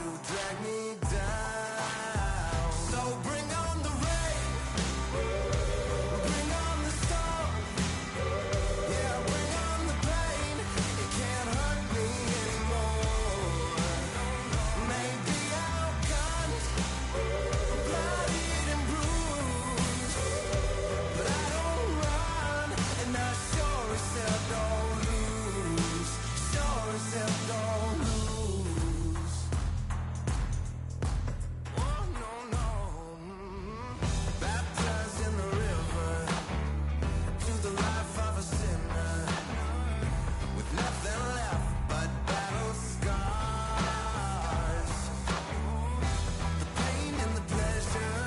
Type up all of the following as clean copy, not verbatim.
to drag me down. So bring on the rain, bring on the storm, yeah, bring on the pain. It can't hurt me anymore. Maybe I'll cut, bloodied and bruised, but I don't run, and I sure as hell don't lose. Sure as hell don't lose. Oh no no. Baptized in the river to the life of a sinner, with nothing left but battle scars. The pain and the pleasure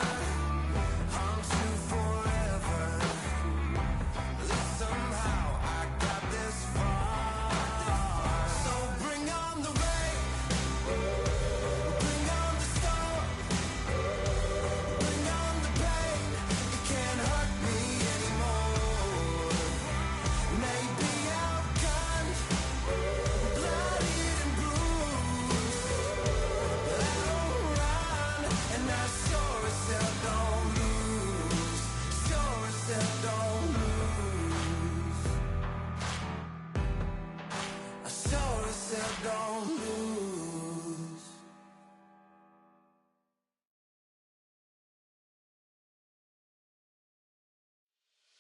haunt you forever. At least somehow I got this far. So bring on the rain, bring on the storm, bring on the pain. It can't hurt me anymore. Maybe I'll cut, bloodied and bruised, but I don't run, and I sure as hell don't lose. Sure as hell don't lose. I sure as hell don't lose.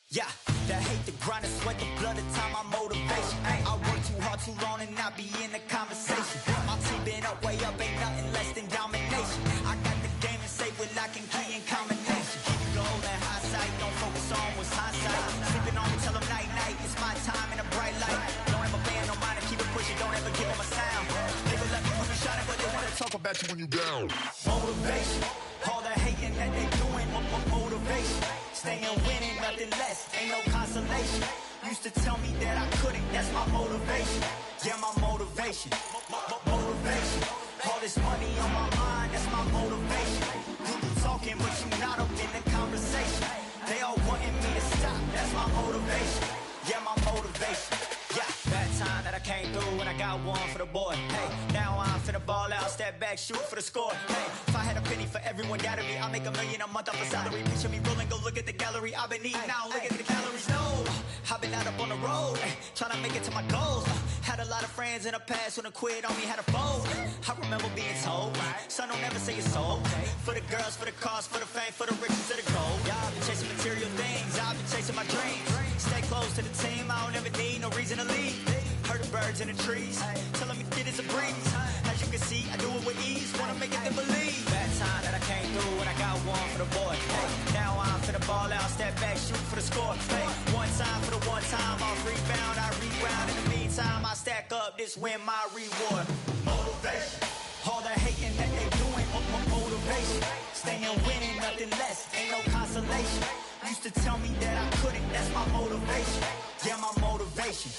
Yeah, the hate, the grind, the sweat, the blood, the time, my motivation. I work too hard, too long, and not be in the conversation. My team been up, way up, ain't nothing less than domination. I got the game and say what I can key in combination. Keep it goal and high sight, don't focus on what's hindsight. Sleeping on me, tell them night, night, it's my time in a bright light. Don't ever band on mine and keep it pushing, don't ever give them a sound. They will let me when you shining, but they wanna talk about you when you down. Motivation, all the hating that they doing, motivation. Staying winning, nothing less, ain't no consolation. Used to tell me that I couldn't, that's my motivation. Yeah, my motivation, motivation. All this money on my mind, that's my motivation. You be talking, but you not up in the conversation. They all wanting me to stop, that's my motivation. Yeah, my motivation. Yeah, that time that I came through and I got one for the boy. Hey, now I'm finna ball out, step back, shoot for the score. Hey, if I had a penny for everyone doubted me, I'll make $1 million a month off a salary. Picture me rolling, go look at the gallery. I've been eating now, look at the calories. No, I've been out up on the road, trying to make it to my goals. Had a lot of friends in the past when I quit on me, had a fold. I remember being told, son, don't ever say it's so. For the girls, for the cars, for the fame, for the riches, for the gold. Yeah, I've been chasing material things, I've been chasing my dreams. Stay close to the team, I don't ever need no reason to leave. Heard the birds in the trees, telling me it is a breeze. As you can see, I do it with ease, wanna make it to believe. That time that I came through and I got one for the boy. Hey, now I'm finna ball out, step back, shoot for the score. Hey, one time for the one time, off rebound, I rewound. In the meantime, I stack up, this win my reward. Motivation, all the hating that they doing, motivation. Staying winning, nothing less, ain't no consolation. Used to tell me that I couldn't, that's my motivation. Yeah, my motivation,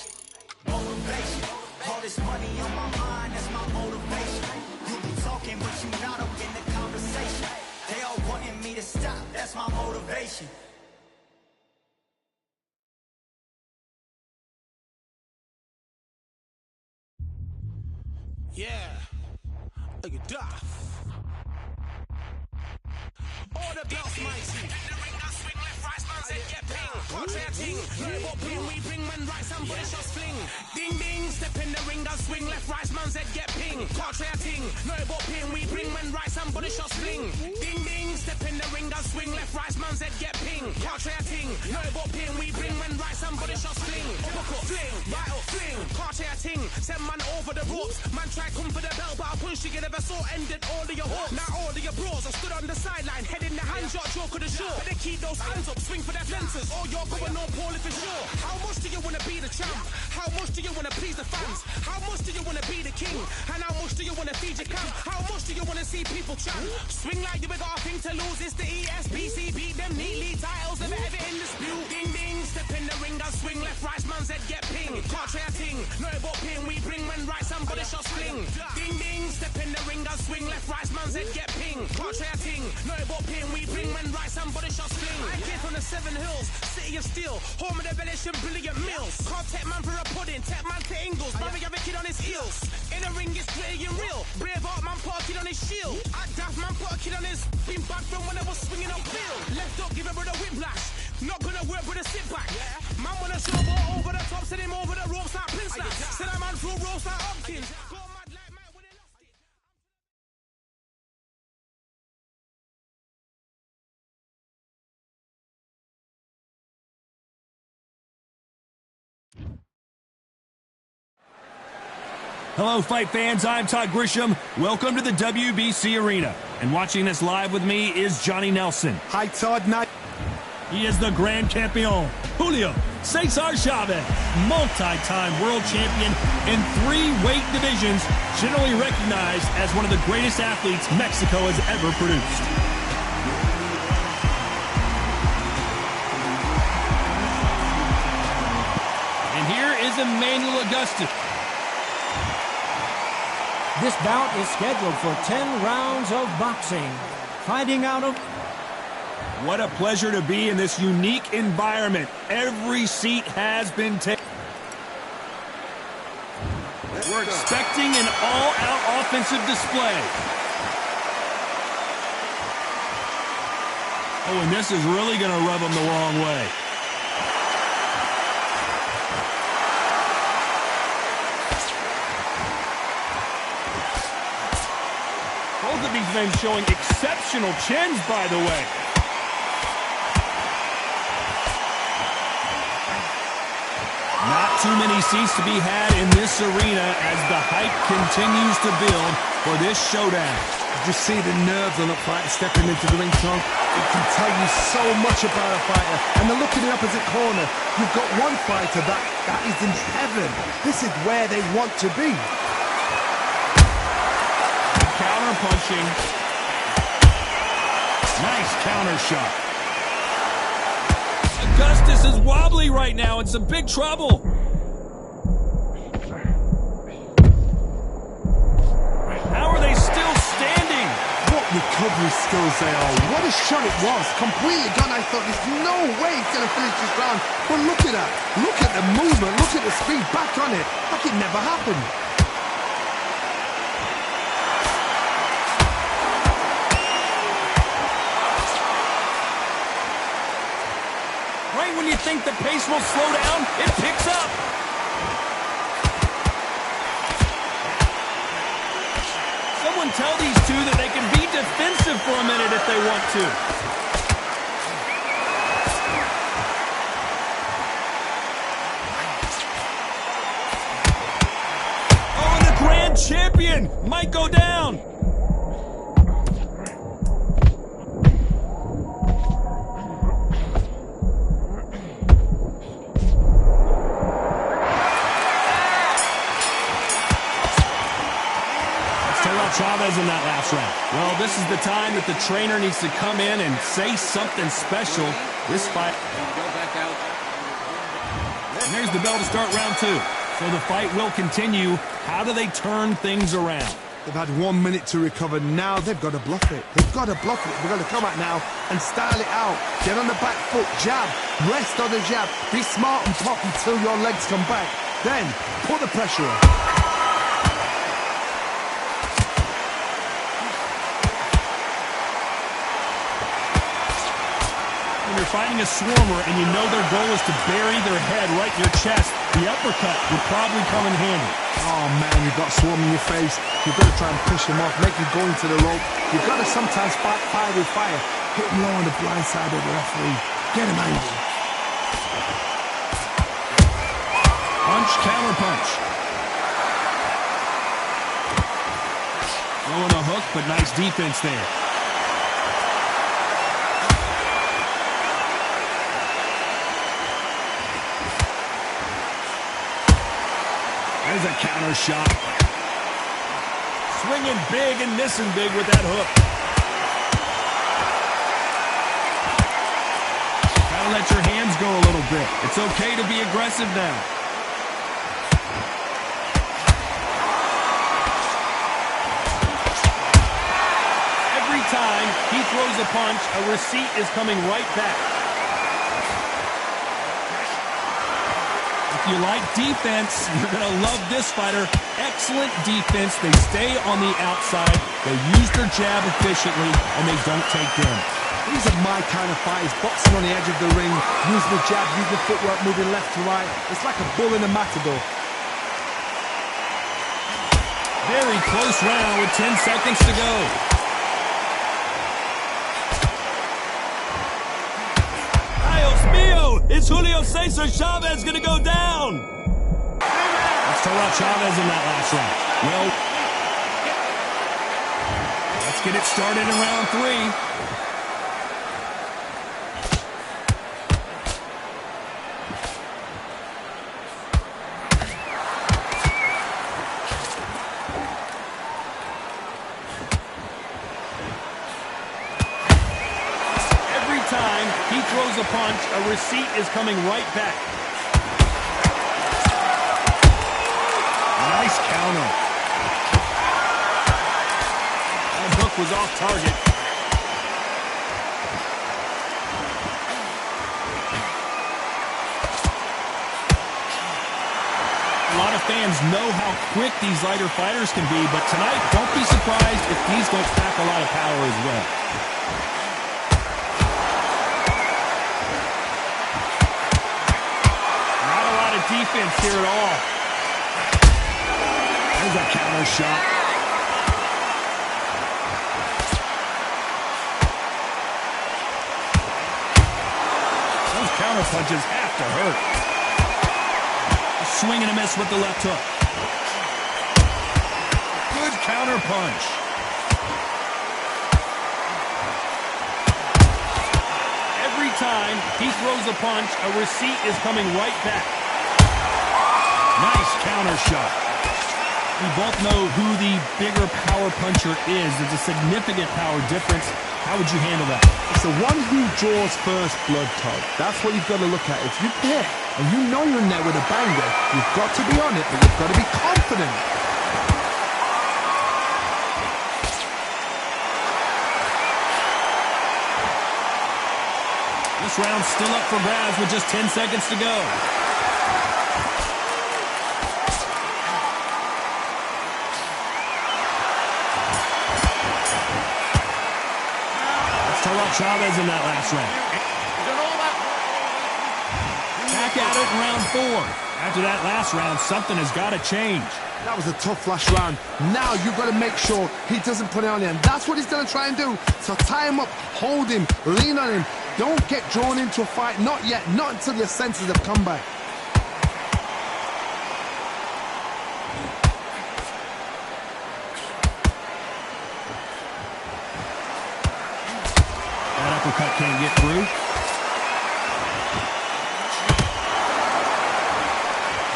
motivation. All this money on my mind, that's my motivation. You be talking, but you not up in the conversation. They all wanting me to stop, that's my motivation. Yeah, look at that. All the belts mighty. Swing left, right, man's head get ping. Portrait ting, what ping we bring, man, right, somebody shots fling. Ding ding, step in the ring, and swing left, right, man's head get ping. Portrait ting, no what ping we bring, man, right, somebody shots fling. Ding ding, step in the ring, and swing left, right, man's head get ping. Portrait ting, no what ping we bring, man, right, somebody shots fling. Uppercut, fling, right up, fling. Portrait ting, send man over the ropes. Man try come for the belt, but I punch you, never saw ended all of your hopes. Now all of your bros, I stood on the sideline, head in the hand, shot, joke of the show. But they keep those hands up, swing for their fences. Oh, you're going on poorly for sure. How much do you wanna be the champ? How much do you wanna please the fans? How much do you wanna be the king? And how much do you wanna feed your camp? How much do you wanna see people chant? Swing like you got a thing to lose. It's the ESBC, beat them neatly. Titles never ever in dispute. Ding ding, step in the ring and swing left, right, man's head get ping. Can't try a ting, no about ping. We bring man right, somebody shots fling. Ding ding, step in the ring and swing left, right, man's head get ping. Can't try a ting, no about ping. We bring man right, somebody shots fling. I came from the 7 Hills, city of steel, home of the village and brilliant mills. Can't take man for a pudding, take man to Ingles. Barry have a kid on his heels. In the ring it's gritty and real. Brave art man parking on his working on his been back from when I was swinging on field. Left up, give him with a whiplash. Not gonna work with a sit back. Man wanna show ball over the top, send him over the ropes like Prince. Send a man through ropes like Hopkins. Go mad like Mike when he lost it. Hello, fight fans. I'm Todd Grisham. Welcome to the WBC Arena. And watching this live with me is Johnny Nelson. Hi, Todd. He is the Grand Campeon, Julio Cesar Chavez, multi-time world champion in 3 weight divisions, generally recognized as one of the greatest athletes Mexico has ever produced. And here is Emmanuel Augustus. This bout is scheduled for 10 rounds of boxing. Fighting out of... What a pleasure to be in this unique environment. Every seat has been taken. We're expecting an all-out offensive display. Oh, and this is really going to rub them the wrong way. Both of these men showing exceptional chins, by the way. Not too many seats to be had in this arena as the hype continues to build for this showdown. Just see the nerves on the fighter stepping into the ring, Tom. It can tell you so much about a fighter. And then look at the opposite corner. You've got one fighter that is in heaven. This is where they want to be. Counter punching. Nice counter shot. Augustus is wobbly right now in some big trouble. How are they still standing? What recovery skills they are. What a shot it was. Completely gone. I thought there's no way he's going to finish this round. But look at that. Look at the movement. Look at the speed. Back on it. Like it never happened. Right when you think the pace will slow down, it picks up. Someone tell these two that they can be defensive for a minute if they want to. Oh, the grand champion might go down. Chavez in that last round. Well, this is the time that the trainer needs to come in and say something special. This fight. And there's the bell to start round 2. So the fight will continue. How do they turn things around? They've had 1 minute to recover. Now they've got to bluff it. They've got to bluff it. They've got to come out now and style it out. Get on the back foot, jab, rest on the jab. Be smart and pop until your legs come back. Then put the pressure on. When you're fighting a swarmer and you know their goal is to bury their head right in your chest, the uppercut would probably come in handy. Oh man, you've got a swarm in your face. You've got to try and push him off, make him go into the rope. You've got to sometimes fight fire with fire. Hit him low on the blind side of the referee. Get him angry. Punch, counter punch. Throwing a hook, but nice defense there. There's a counter shot. Swinging big and missing big with that hook. Gotta let your hands go a little bit. It's okay to be aggressive now. Every time he throws a punch, a receipt is coming right back. If you like defense, you're going to love this fighter excellent defense. They stay on the outside. They use their jab efficiently, and they don't take damage. These are my kind of fighters, boxing on the edge of the ring, using the jab, using the footwork, moving left to right. It's like a bull in a matador. Very close round with 10 seconds to go. Dios mío! Is Julio Cesar Chavez going to go down? Let's throw out Chavez in that last round. Well, let's get it started in round 3. He throws a punch, a receipt is coming right back. Nice counter. That hook was off target. A lot of fans know how quick these lighter fighters can be, but tonight, don't be surprised if these don't pack a lot of power as well. Defense here at all. There's a counter shot. Those counter punches have to hurt. A swing and a miss with the left hook. Good counter punch. Every time he throws a punch, a receipt is coming right back. Nice counter shot. We both know who the bigger power puncher is. There's a significant power difference. How would you handle that? It's the one who draws first blood, Todd. That's what you've got to look at. If you hit and you know you're in there with a banger, you've got to be on it, but you've got to be confident. This round's still up for grabs with just 10 seconds to go. Chavez in that last round. Back at it in round 4. After that last round, something has got to change. That was a tough last round. Now you've got to make sure he doesn't put it on you. And that's what he's going to try and do. So tie him up, hold him, lean on him. Don't get drawn into a fight. Not yet. Not until your senses have come back. Uppercut can't get through.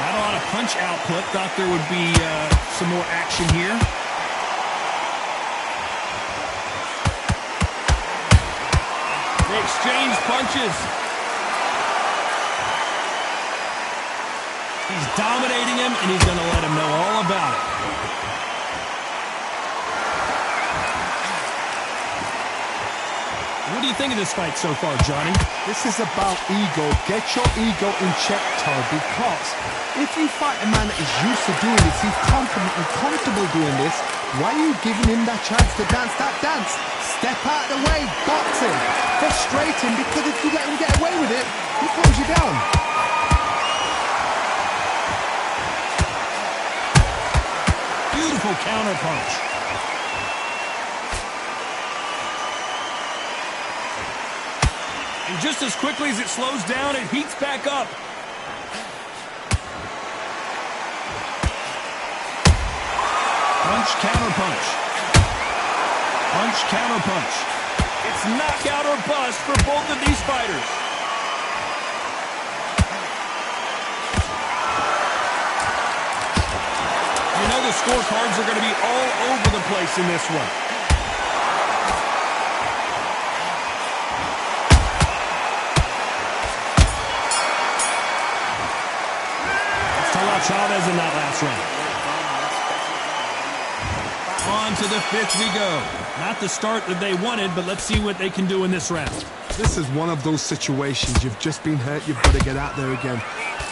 Not a lot of punch output. Thought there would be some more action here. They exchange punches. He's dominating him, and he's going to let him know all about it. What do you think of this fight so far, Johnny? This is about ego. Get your ego in check, Todd, because if you fight a man that is used to doing this, he's confident and comfortable doing this, why are you giving him that chance to dance that dance? Step out of the way, box him, frustrate him, because if you let him get away with it, he pulls you down. Beautiful counter punch. And just as quickly as it slows down, it heats back up. Punch, counter punch. Punch, counter punch. It's knockout or bust for both of these fighters. You know the scorecards are going to be all over the place in this one. Chavez in that last round. On to the 5th we go. Not the start that they wanted, but let's see what they can do in this round. This is one of those situations. You've just been hurt. You've got to get out there again.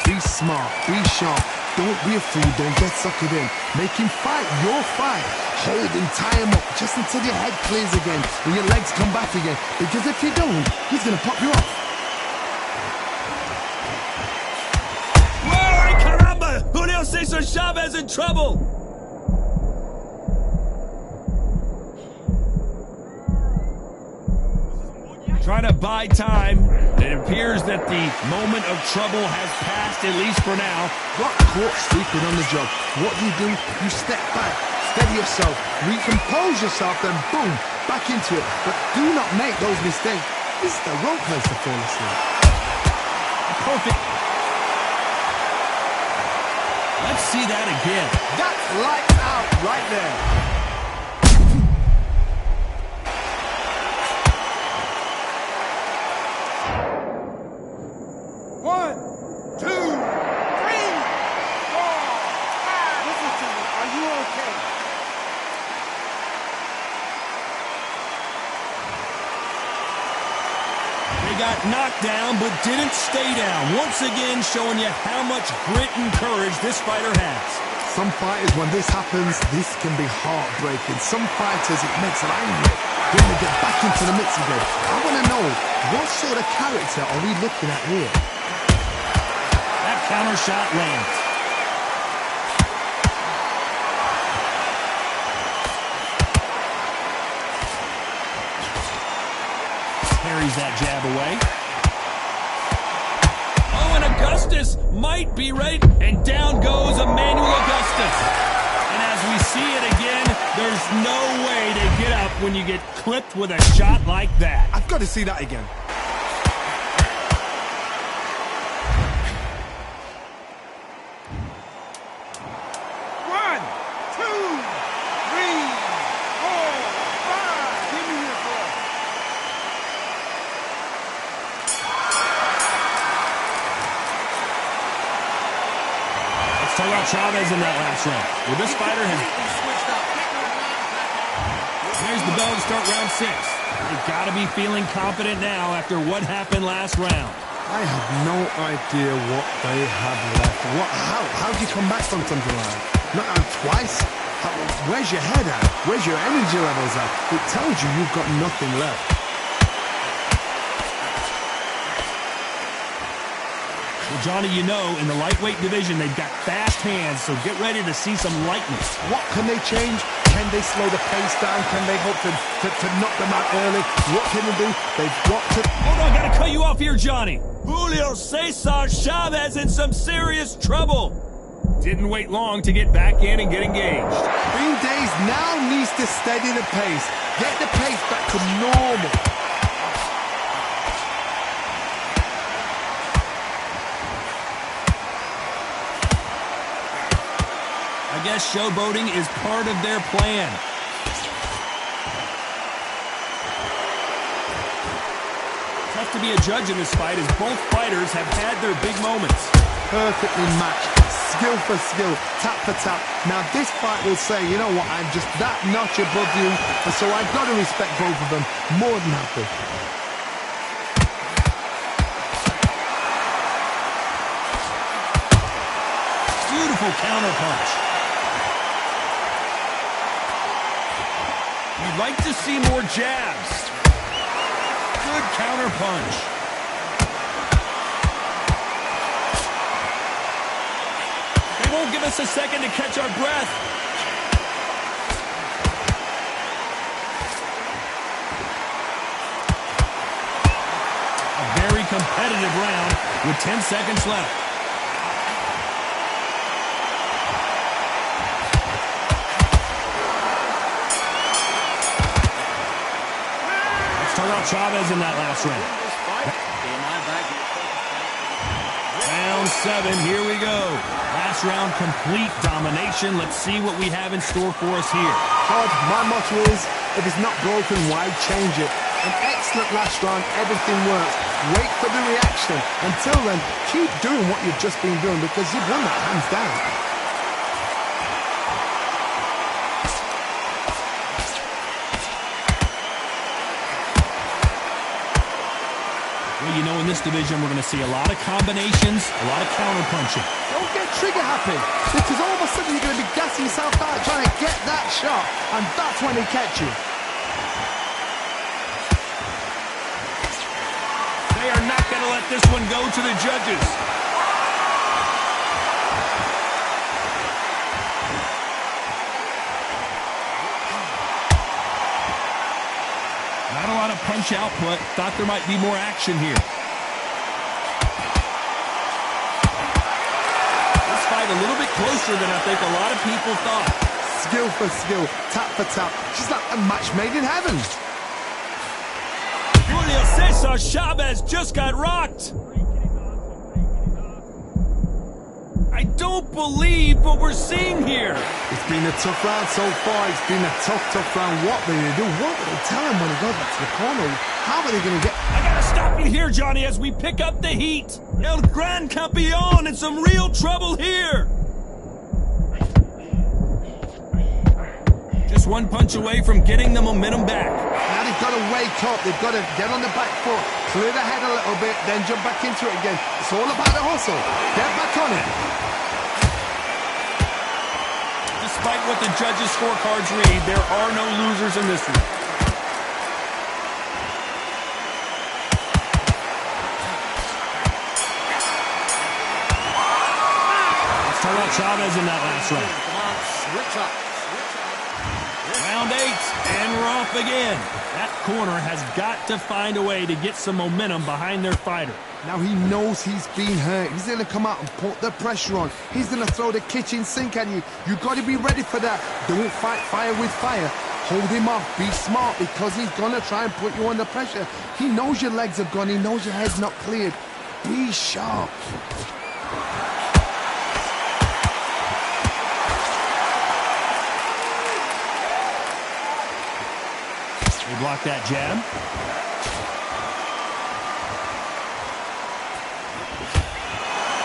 Be smart. Be sharp. Don't be a fool, don't get suckered in. Make him fight your fight. Hold him, tie him up, just until your head clears again and your legs come back again. Because if you don't, he's gonna pop you off. Whoa, caramba! Julio Cesar Chavez in trouble! Trying to buy time. It appears that the moment of trouble has passed, at least for now. Got caught sleeping on the job. What do? You step back, steady yourself, recompose yourself, then boom, back into it. But do not make those mistakes. This is the wrong place to fall asleep. Perfect. Let's see that again. That's lights out right there. Got knocked down, but didn't stay down. Once again, showing you how much grit and courage this fighter has. Some fighters, when this happens, this can be heartbreaking. Some fighters, it makes them angry. Then they get back into the mix again. I want to know, what sort of character are we looking at here? That counter shot lands. Parries that jab away. Oh, and Augustus might be ready. And down goes Emmanuel Augustus. And as we see it again, there's no way to get up when you get clipped with a shot like that. I've got to see that again. Chavez in that last round. Well, this fighter has... There's the bell to start round 6. They've got to be feeling confident now after what happened last round. I have no idea what they have left. How do you come back from something like that? Not twice? Where's your head at? Where's your energy levels at? It tells you you've got nothing left. Well, Johnny, you know, in the lightweight division, they've got fast hands, so get ready to see some lightness. What can they change? Can they slow the pace down? Can they hope to knock them out early? What can they do? They've got to... Hold on, gotta cut you off here, Johnny. Julio Cesar Chavez in some serious trouble. Didn't wait long to get back in and get engaged. Green Days now needs to steady the pace. Get the pace back to normal. I guess showboating is part of their plan. Tough to be a judge in this fight as both fighters have had their big moments. Perfectly matched, skill for skill, tap for tap. Now this fight will say, you know what, I'm just that notch above you, and so I've got to respect both of them more than happy. Beautiful counter punch. You'd like to see more jabs. Good counter punch. They won't give us a second to catch our breath. A very competitive round with 10 seconds left. Chavez in that last round. Round 7, here we go. Last round, complete domination. Let's see what we have in store for us here. Todd, my motto is, if it's not broken, why change it? An excellent last round, everything works. Wait for the reaction. Until then, keep doing what you've just been doing because you've won that hands down. you know in this division we're going to see a lot of combinations, a lot of counter-punching. Don't get trigger happy, because all of a sudden you're going to be gassing yourself out trying to get that shot, and that's when they catch you. They are not going to let this one go to the judges. Not a lot of punch output. Thought there might be more action here. This fight a little bit closer than I think a lot of people thought. Skill for skill, tap for tap. She's like a match made in heaven. Julio Cesar Chavez just got rocked. I don't believe what we're seeing here. It's been a tough round so far. It's been a tough round. What will they do? What will they tell him when he goes back to the corner? How are they going to get... I gotta stop you here, Johnny, as we pick up the heat. El Gran Campeon in some real trouble here. Just one punch away from getting the momentum back. Now they've got to wake up. They've got to get on the back foot, clear the head a little bit, then jump back into it again. It's all about the hustle. Get back on it. Despite what the judges' scorecards read, there are no losers in this one. Let's talk about Chavez in that last round. Switch up. Round 8, and we're off again. That corner has got to find a way to get some momentum behind their fighter. Now he knows he's been hurt. He's going to come out and put the pressure on. He's going to throw the kitchen sink at you. You've got to be ready for that. Don't fight fire with fire. Hold him off. Be smart, because he's going to try and put you under pressure. He knows your legs have gone. He knows your head's not cleared. Be sharp. They block that jab.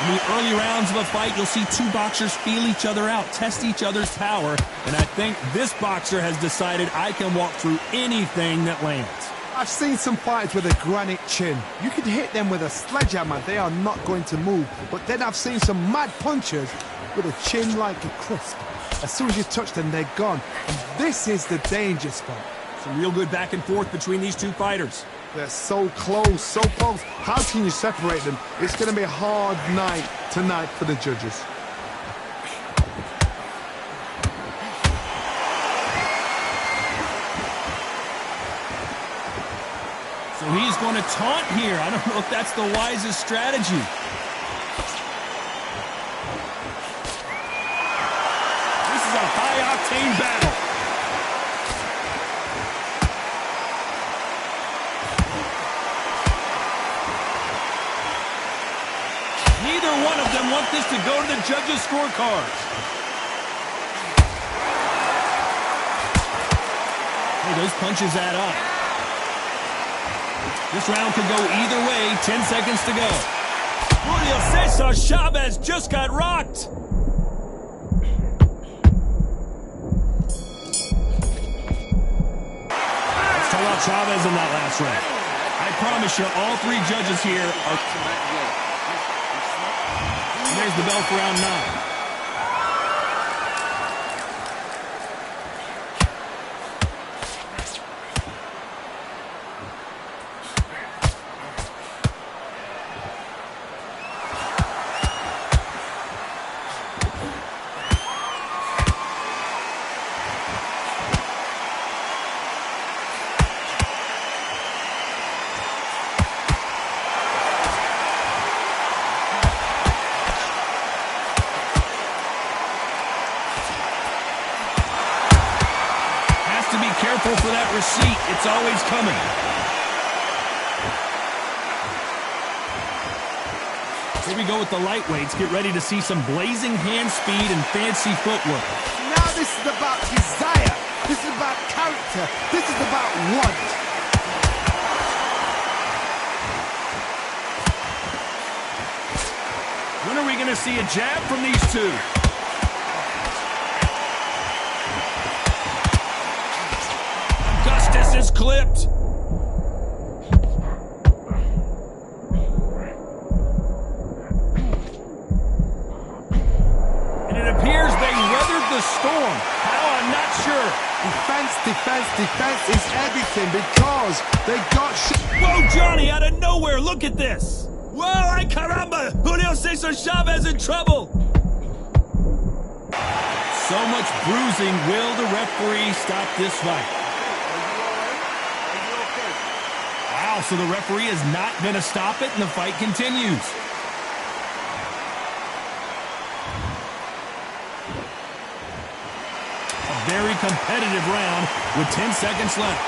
In the early rounds of a fight, you'll see two boxers feel each other out, test each other's power, and I think this boxer has decided I can walk through anything that lands. I've seen some fighters with a granite chin. You could hit them with a sledgehammer. They are not going to move. But then I've seen some mad punchers with a chin like a crisp. As soon as you touch them, they're gone. And this is the danger spot. Some real good back and forth between these two fighters. They're so close, so close. How can you separate them? It's going to be a hard night tonight for the judges. So he's going to taunt here. I don't know if that's the wisest strategy. This is a high-octane battle. Neither one of them want this to go to the judges' scorecards. Hey, those punches add up. This round could go either way. 10 seconds to go. Julio Cesar Chavez just got rocked. Let's talk about Chavez in that last round. I promise you, all three judges here are... And there's the bell for round 9. Careful for that receipt. It's always coming. Here we go with the lightweights. Get ready to see some blazing hand speed and fancy footwork. Now this is about desire. This is about character. This is about want. When are we going to see a jab from these two? Augustus is clipped. storm. How? I'm not sure. Defense is everything because they got Whoa, Johnny, out of nowhere, look at this. Whoa, ay caramba, Julio Cesar Chavez in trouble. So much bruising. Will the referee stop this fight? Wow, so the referee is not going to stop it and the fight continues. A very competitive round with 10 seconds left.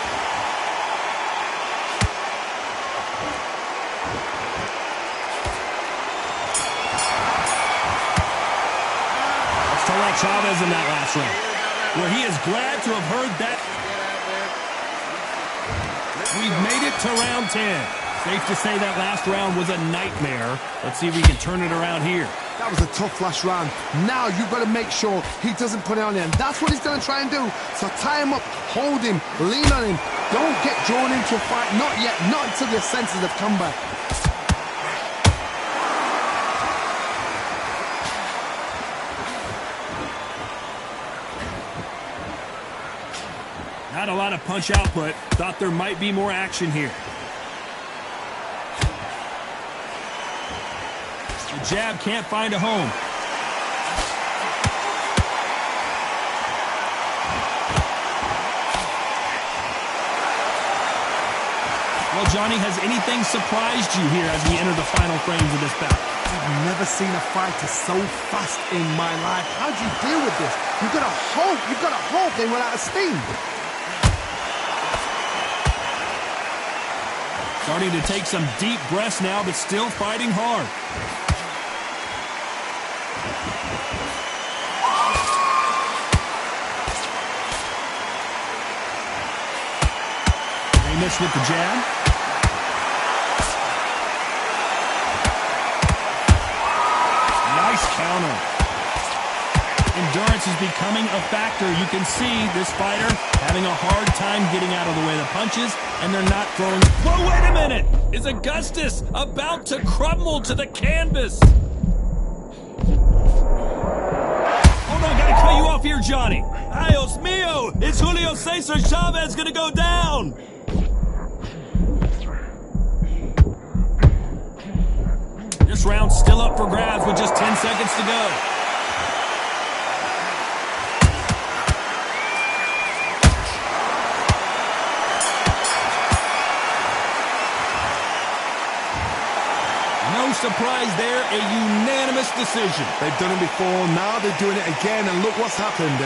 Let's talk about Chavez in that last round, where he is glad to have heard that. We've made it to round 10. Safe to say that last round was a nightmare. Let's see if we can turn it around here. That was a tough last round. Now you've got to make sure he doesn't put it on him. That's what he's going to try and do. So tie him up, hold him, lean on him. Don't get drawn into a fight. Not yet. Not until your senses have come back. Not a lot of punch output. Thought there might be more action here. The jab can't find a home. Well, Johnny, has anything surprised you here as we enter the final frames of this bout? I've never seen a fighter so fast in my life. How do you deal with this? You've got to hope they run out of steam. Starting to take some deep breaths now, but still fighting hard. They missed with the jab. Nice counter. Endurance is becoming a factor. You can see this fighter having a hard time getting out of the way of the punches, and they're not throwing. Whoa, wait a minute! Is Augustus about to crumble to the canvas? Oh no, gotta cut you off here, Johnny. Dios mío! Is Julio Cesar Chavez gonna go down? This round's still up for grabs with just 10 seconds to go. No surprise there, a unanimous decision. They've done it before, now they're doing it again, and look what's happened.